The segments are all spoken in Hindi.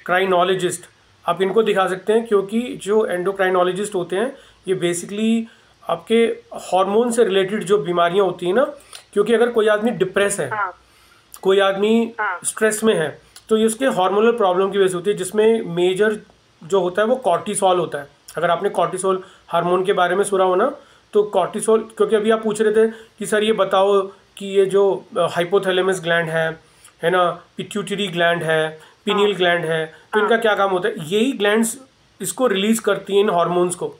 एंडोक्राइनोलॉजिस्ट, आप इनको दिखा सकते हैं, क्योंकि जो एंडोक्राइनोलॉजिस्ट होते हैं ये बेसिकली आपके हार्मोन से रिलेटेड जो बीमारियां होती हैं ना, क्योंकि अगर कोई आदमी डिप्रेस है, हाँ कोई आदमी हाँ स्ट्रेस में है, तो ये उसके हार्मोनल प्रॉब्लम की वजह से होती है, जिसमें मेजर जो होता है वो कॉर्टिसोल होता है। अगर आपने कॉर्टिसोल हार्मोन के बारे में सुना हो ना, तो कॉर्टिसोल, क्योंकि अभी आप पूछ रहे थे कि सर ये बताओ कि ये जो हाइपोथैलेमस ग्लैंड है ना, पिट्यूटरी ग्लैंड है, हाँ पिनियल ग्लैंड है, तो इनका क्या काम होता है, यही ग्लैंड्स इसको रिलीज करती हैं इन हार्मोन्स को।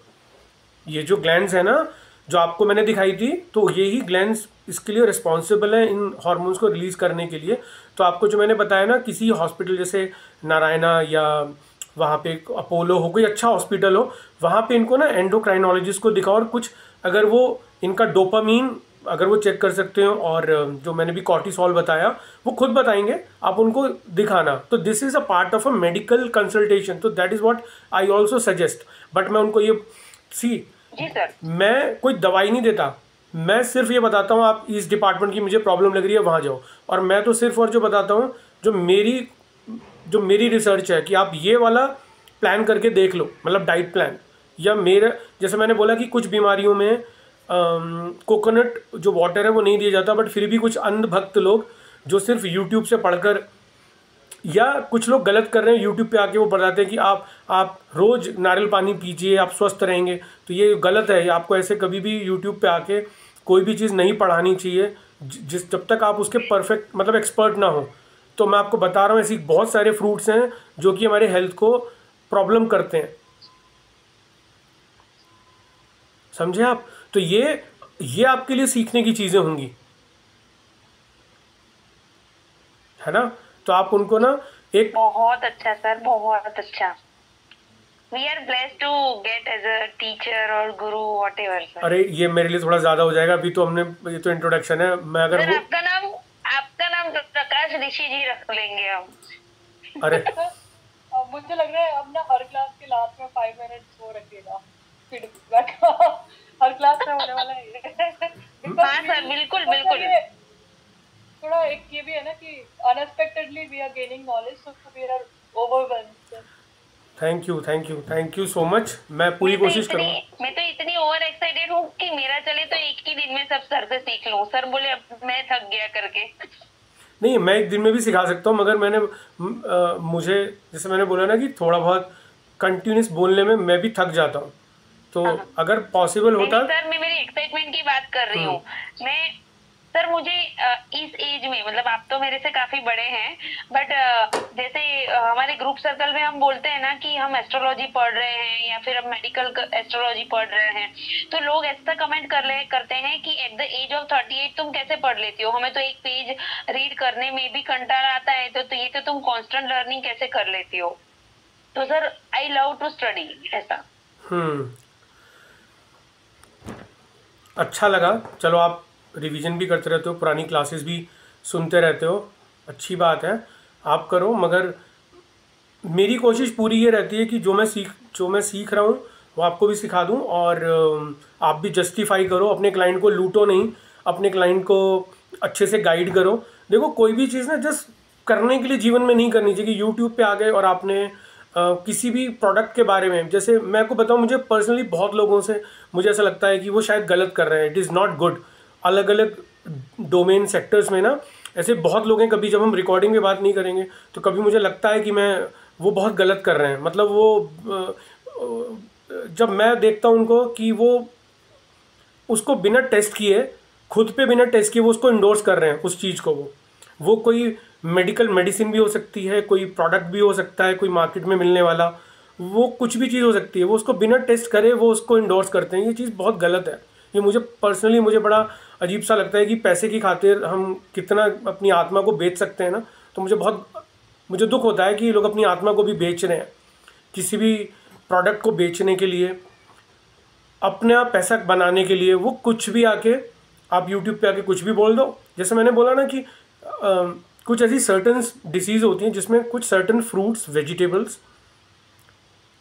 ये जो ग्लैंड्स है ना जो आपको मैंने दिखाई थी, तो यही ग्लैंड्स इसके लिए रिस्पॉन्सिबल है इन हार्मोन्स को रिलीज करने के लिए। तो आपको जो मैंने बताया ना, किसी हॉस्पिटल जैसे नारायणा या वहाँ पे अपोलो हो, कोई अच्छा हॉस्पिटल हो, वहाँ पे इनको ना एंडोक्राइनोलॉजिस्ट को दिखाओ, और कुछ अगर वो इनका डोपामीन अगर वो चेक कर सकते हो, और जो मैंने भी कॉर्टिसोल बताया वो खुद बताएंगे, आप उनको दिखाना। तो this is a part of a medical consultation, तो that is what I also suggest. But मैं उनको ये सी जी सर। मैं कोई दवाई नहीं देता, मैं सिर्फ ये बताता हूँ आप इस डिपार्टमेंट की मुझे प्रॉब्लम लग रही है वहाँ जाओ, और मैं तो सिर्फ और जो बताता हूँ जो मेरी रिसर्च है कि आप ये वाला प्लान करके देख लो, मतलब डाइट प्लान। या मेरा जैसे मैंने बोला कि कुछ बीमारियों में कोकोनट जो वाटर है वो नहीं दिया जाता, बट फिर भी कुछ अंधभक्त लोग जो सिर्फ यूट्यूब से पढ़कर, या कुछ लोग गलत कर रहे हैं, यूट्यूब पे आके वो बताते हैं कि आप रोज़ नारियल पानी पीजिए आप स्वस्थ रहेंगे, तो ये गलत है। आपको ऐसे कभी भी यूट्यूब पे आके कोई भी चीज़ नहीं पढ़ानी चाहिए जब तक आप उसके परफेक्ट मतलब एक्सपर्ट ना हो। तो मैं आपको बता रहा हूँ ऐसी बहुत सारे फ्रूट्स हैं जो कि हमारे हेल्थ को प्रॉब्लम करते हैं, समझे आप। तो ये आपके लिए सीखने की चीज़ें होंगी, है ना। तो आप उनको ना एक, बहुत अच्छा सर, बहुत अच्छा। We are blessed to get as a teacher और गुरु वॉट एवर सर। अरे ये मेरे लिए थोड़ा ज़्यादा हो जाएगा, अभी तो हमने, ये तो इंट्रोडक्शन है। मैं अगर सर वो, आपका नाम प्रकाश ऋषि जी रख लेंगे हम। अरे अब मुझे लग रहा है अब ना हर क्लास के लास्ट में 5 मिनट्स वो रखिएगा फीडबैक का। हर क्लास में होने वाला है ये। हाँ सर, बिल्कुल बिल्कुल। थोड़ा एक ये भी है ना कि unexpectedly we are gaining knowledge, so we are overwhelmed. Thank you so much. मैं पूरी कोशिश करूँगा। मैं तो इतनी ओवर एक्साइटेड हूँ कि मेरा चले तो एक ही दिन में सब सर से सीख लूँ। सर बोले अब मैं थक गया करके। नहीं, मैं एक दिन में भी सिखा सकता हूँ, मगर मुझे जैसे मैंने बोला ना कि थोड़ा बहुत कंटिन्यूस बोलने में मैं भी थक जाता हूँ, तो अगर पॉसिबल होता। सर मैं मेरी एक्साइटमेंट की बात कर रही हूँ मैं। सर मुझे इस एज में, मतलब आप तो मेरे से काफी बड़े हैं, बट जैसे हमारे ग्रुप सर्कल में हम बोलते हैं ना कि हम एस्ट्रोलॉजी पढ़ रहे हैं या फिर हम मेडिकल एस्ट्रोलॉजी पढ़ रहे हैं, तो लोग ऐसा कमेंट करते हैं कि एट द एज ऑफ 38 तुम कैसे पढ़ लेती हो, हमें तो एक पेज रीड करने में भी कंटाला आता है, तो ये तो तुम कांस्टेंट लर्निंग कैसे कर लेती हो। तो sir I love to study ऐसा। अच्छा लगा, चलो आप रिवीजन भी करते रहते हो, पुरानी क्लासेस भी सुनते रहते हो, अच्छी बात है, आप करो। मगर मेरी कोशिश पूरी ये रहती है कि जो मैं सीख रहा हूँ वो आपको भी सिखा दूँ, और आप भी जस्टिफाई करो, अपने क्लाइंट को लूटो नहीं, अपने क्लाइंट को अच्छे से गाइड करो। देखो कोई भी चीज़ ना जस्ट करने के लिए जीवन में नहीं करनी चाहिए कि यूट्यूब पे आ गए और आपने किसी भी प्रोडक्ट के बारे में, जैसे मैं आपको बताऊं, मुझे पर्सनली बहुत लोगों से मुझे ऐसा लगता है कि वो शायद गलत कर रहे हैं, इट इज़ नॉट गुड। अलग अलग डोमेन सेक्टर्स में ना ऐसे बहुत लोग हैं, कभी जब हम रिकॉर्डिंग में बात नहीं करेंगे तो कभी मुझे लगता है कि वो बहुत गलत कर रहे हैं, मतलब जब मैं देखता हूं उनको कि वो उसको बिना टेस्ट किए, खुद पे बिना टेस्ट किए वो उसको इंडोर्स कर रहे हैं उस चीज़ को। वो कोई मेडिकल मेडिसिन भी हो सकती है, कोई प्रोडक्ट भी हो सकता है, कोई मार्केट में मिलने वाला, वो कुछ भी चीज़ हो सकती है, वो उसको बिना टेस्ट करे वो उसको इंडोर्स करते हैं। ये चीज़ बहुत गलत है। ये मुझे पर्सनली बड़ा अजीब सा लगता है कि पैसे की खातिर हम कितना अपनी आत्मा को बेच सकते हैं ना। तो मुझे दुख होता है कि ये लोग अपनी आत्मा को भी बेच रहे हैं किसी भी प्रोडक्ट को बेचने के लिए, अपना पैसा बनाने के लिए। वो कुछ भी आके आप यूट्यूब पे आके कुछ भी बोल दो। जैसे मैंने बोला ना कि कुछ ऐसी सर्टन डिसीज़ होती हैं जिसमें कुछ सर्टन फ्रूट्स, वेजिटेबल्स,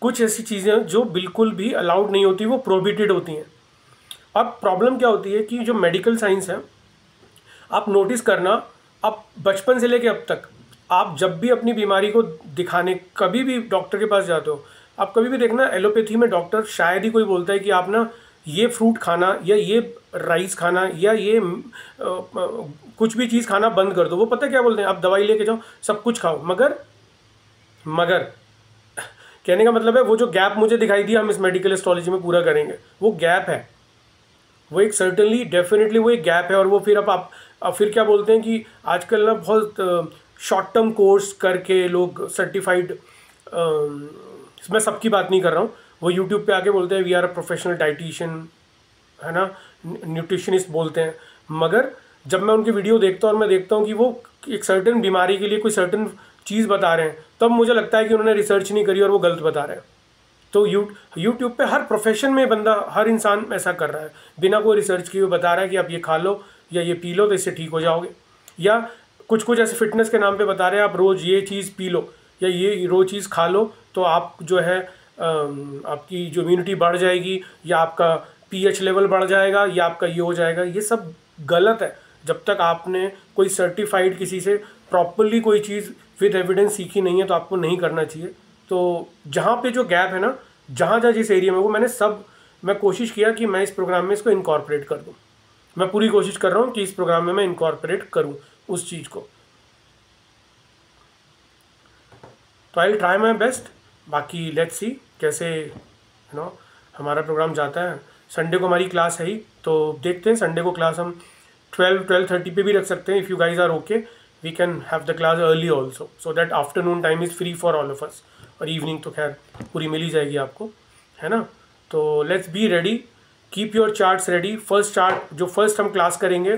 कुछ ऐसी चीज़ें जो बिल्कुल भी अलाउड नहीं होती, वो प्रोहिबिटेड होती हैं। अब प्रॉब्लम क्या होती है कि जो मेडिकल साइंस है, आप नोटिस करना, आप बचपन से लेके अब तक आप जब भी अपनी बीमारी को दिखाने कभी भी डॉक्टर के पास जाते हो, आप कभी भी देखना एलोपैथी में डॉक्टर शायद ही कोई बोलता है कि आप ना ये फ्रूट खाना या ये राइस खाना या ये कुछ भी चीज़ खाना बंद कर दो। वो पता क्या बोलते हैं, आप दवाई लेके जाओ, सब कुछ खाओ, मगर कहने का मतलब है वो जो गैप मुझे दिखाई दिया हम इस मेडिकल एस्ट्रोलॉजी में पूरा करेंगे, वो गैप है, वो एक सर्टनली डेफिनेटली वो एक गैप है। और वो फिर अब फिर क्या बोलते हैं कि आजकल ना बहुत शॉर्ट टर्म कोर्स करके लोग सर्टिफाइड, मैं सबकी बात नहीं कर रहा हूँ, वो यूट्यूब पे आके बोलते हैं we are a professional dietitian, है ना, न्यूट्रिशनिस्ट बोलते हैं। मगर जब मैं उनकी वीडियो देखता हूँ और मैं देखता हूँ कि वो एक सर्टन बीमारी के लिए कोई सर्टन चीज़ बता रहे हैं, तब मुझे लगता है कि उन्होंने रिसर्च नहीं करी और वो गलत बता रहे हैं। तो यूट्यूब पे हर प्रोफेशन में बंदा, हर इंसान ऐसा कर रहा है, बिना कोई रिसर्च किए बता रहा है कि आप ये खा लो या ये पी लो तो इससे ठीक हो जाओगे, या कुछ ऐसे फिटनेस के नाम पे बता रहे हैं आप रोज़ ये चीज़ पी लो या ये रोज़ चीज़ खा लो तो आप जो है आपकी जो इम्यूनिटी बढ़ जाएगी या आपका पीएच लेवल बढ़ जाएगा या आपका ये हो जाएगा। ये सब गलत है। जब तक आपने कोई सर्टिफाइड किसी से प्रॉपरली कोई चीज़ विद एविडेंस सीखी नहीं है तो आपको नहीं करना चाहिए। तो जहाँ पे जो गैप है ना, जहाँ जिस एरिया में, वो मैं कोशिश किया कि मैं इस प्रोग्राम में इसको इनकॉर्पोरेट कर दूँ। मैं पूरी कोशिश कर रहा हूँ कि इस प्रोग्राम में मैं इनकॉर्पोरेट करूँ उस चीज़ को। तो I will try my best. बाकी लेट्स सी कैसे हमारा प्रोग्राम जाता है। संडे को हमारी क्लास है ही, तो देखते हैं संडे को क्लास हम 12:30 पे भी रख सकते हैं। If you guys are okay we can have the class early also, so that afternoon time is free for all of us. और इवनिंग तो खैर पूरी मिल ही जाएगी आपको, है ना। तो let's be ready, keep your charts ready. First chart जो फर्स्ट हम क्लास करेंगे